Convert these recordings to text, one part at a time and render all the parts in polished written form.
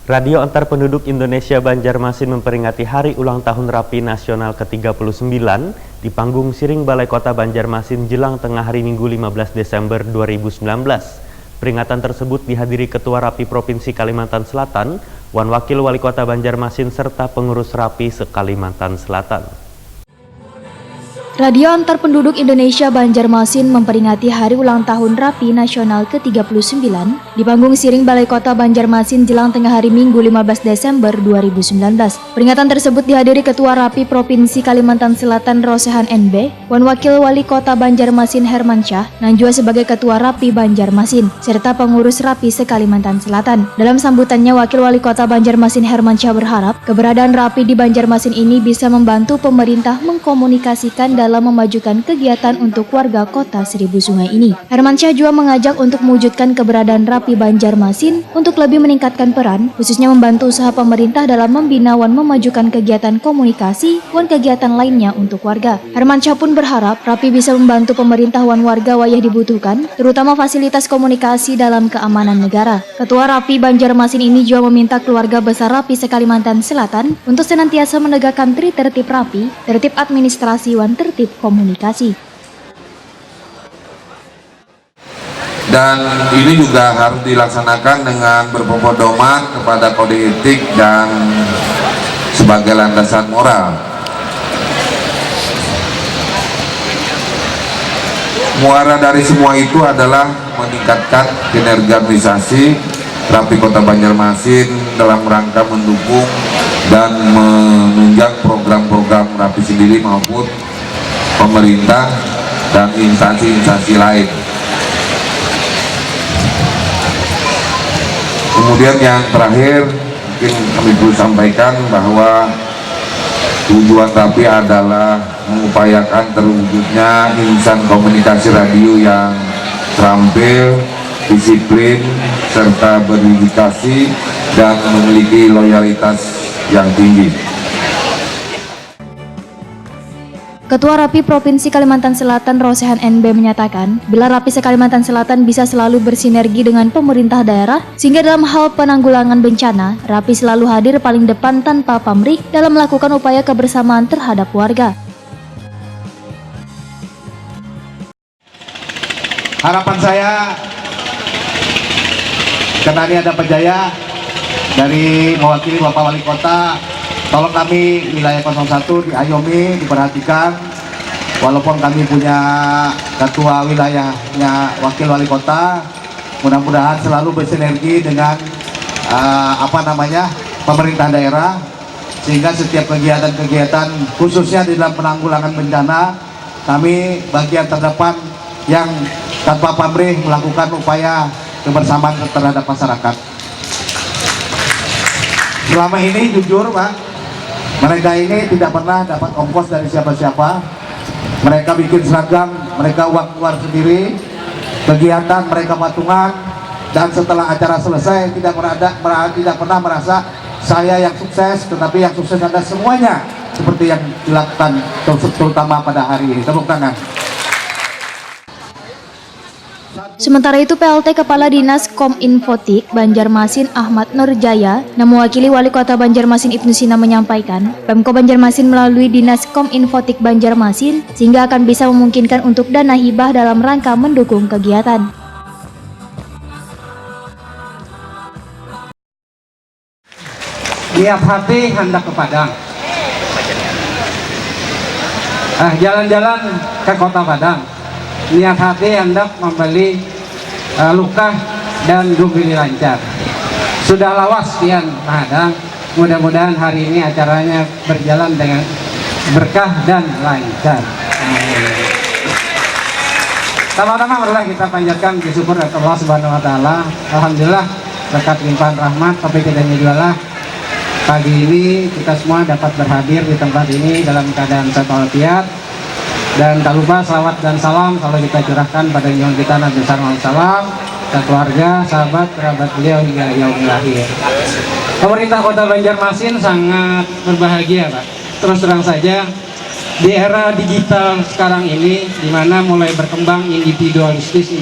Radio Antar Penduduk Indonesia Banjarmasin memperingati Hari Ulang Tahun Rapi Nasional ke-39 di panggung Siring Balai Kota Banjarmasin jelang tengah hari Minggu 15 Desember 2019. Peringatan tersebut dihadiri Ketua Rapi Provinsi Kalimantan Selatan, Wan Wakil Wali Kota Banjarmasin serta pengurus Rapi se-Kalimantan Selatan. Radio Antar Penduduk Indonesia Banjarmasin memperingati Hari Ulang Tahun Rapi Nasional ke-39 di panggung Siring Balai Kota Banjarmasin jelang tengah hari Minggu 15 Desember 2019. Peringatan tersebut dihadiri Ketua Rapi Provinsi Kalimantan Selatan Rosehan NB, Wan Wakil Wali Kota Banjarmasin Hermansyah, Nanjua sebagai Ketua Rapi Banjarmasin, serta pengurus Rapi se-Kalimantan Selatan. Dalam sambutannya, Wakil Wali Kota Banjarmasin Hermansyah berharap keberadaan Rapi di Banjarmasin ini bisa membantu pemerintah mengkomunikasikan dalam memajukan kegiatan untuk warga kota Seribu Sungai ini. Hermansyah juga mengajak untuk mewujudkan keberadaan Rapi Banjarmasin untuk lebih meningkatkan peran, khususnya membantu usaha pemerintah dalam membina dan memajukan kegiatan komunikasi dan kegiatan lainnya untuk warga. Hermansyah pun berharap Rapi bisa membantu pemerintah dan warga wayah dibutuhkan, terutama fasilitas komunikasi dalam keamanan negara. Ketua Rapi Banjarmasin ini juga meminta keluarga besar Rapi se-Kalimantan Selatan untuk senantiasa menegakkan tertib rapi, tertib administrasi, dan tertib komunikasi. Dan ini juga harus dilaksanakan dengan berpedoman kepada kode etik dan sebagai landasan moral. Muara dari semua itu adalah meningkatkan kinerja administrasi Rapi Kota Banjarmasin dalam rangka mendukung dan menunjang program-program Rapi sendiri maupun pemerintah dan instansi-instansi lain. Kemudian yang terakhir mungkin kami perlu sampaikan bahwa tujuan Rapi adalah mengupayakan terwujudnya insan komunikasi radio yang terampil, disiplin, serta berdedikasi dan memiliki loyalitas yang tinggi. Ketua Rapi Provinsi Kalimantan Selatan Rosehan NB menyatakan, bila Rapi se-Kalimantan Selatan bisa selalu bersinergi dengan pemerintah daerah, sehingga dalam hal penanggulangan bencana, Rapi selalu hadir paling depan tanpa pamrih dalam melakukan upaya kebersamaan terhadap warga. Harapan saya, karena ini ada Pejaya dari mewakili Bapak Wali Kota, tolong kami wilayah 01 diayomi, diperhatikan. Walaupun kami punya ketua wilayahnya wakil wali kota, mudah-mudahan selalu bersinergi dengan pemerintah daerah, sehingga setiap kegiatan-kegiatan khususnya di dalam penanggulangan bencana, kami bagian terdepan yang tanpa pamrih melakukan upaya kebersamaan terhadap masyarakat. Selama ini jujur Pak, mereka ini tidak pernah dapat ongkos dari siapa-siapa. Mereka bikin seragam, mereka uang keluar sendiri, kegiatan mereka patungan, dan setelah acara selesai tidak pernah merasa saya yang sukses, tetapi yang sukses adalah semuanya, seperti yang dilakukan terutama pada hari ini. Tepuk tangan. Sementara itu, PLT Kepala Dinas Kominfotik Banjarmasin Ahmad Nurjaya yang mewakili Wali Kota Banjarmasin Ibnu Sina menyampaikan, Pemko Banjarmasin melalui Dinas Kominfotik Banjarmasin sehingga akan bisa memungkinkan untuk dana hibah dalam rangka mendukung kegiatan. Niat hati hendak ke Padang. Jalan-jalan ke Kota Padang. Niat hati hendak membeli luka dan dubili lancar. Sudah lawas sekian Padang. Mudah-mudahan hari ini acaranya berjalan dengan berkah dan lancar. Sama-sama marilah kita panjatkan bersyukur kepada Allah Subhanahu wa taala. Alhamdulillah berkat limpahan rahmat sampai kita jualah pagi ini kita semua dapat berhadir di tempat ini dalam keadaan sehat walafiat. Dan tak lupa salawat dan salam kalau kita curahkan pada junjungan kita Nabi SAW, dan keluarga, sahabat, kerabat beliau hingga yaumil akhir. Pemerintah Kota Banjarmasin sangat berbahagia Pak. Terus terang saja, di era digital sekarang ini, di mana mulai berkembang individualistis,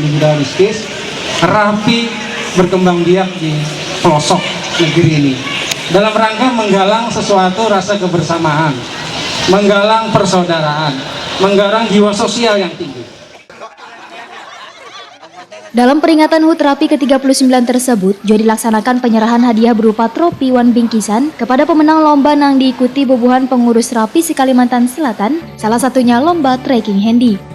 Rapi berkembang biak di pelosok negeri ini dalam rangka menggalang sesuatu rasa kebersamaan, menggalang persaudaraan, menggalang jiwa sosial yang tinggi. Dalam peringatan HUT RAPI ke-39 tersebut, juga dilaksanakan penyerahan hadiah berupa tropi wan bingkisan kepada pemenang lomba yang diikuti bobohan pengurus RAPI se Kalimantan Selatan, salah satunya lomba trekking handy.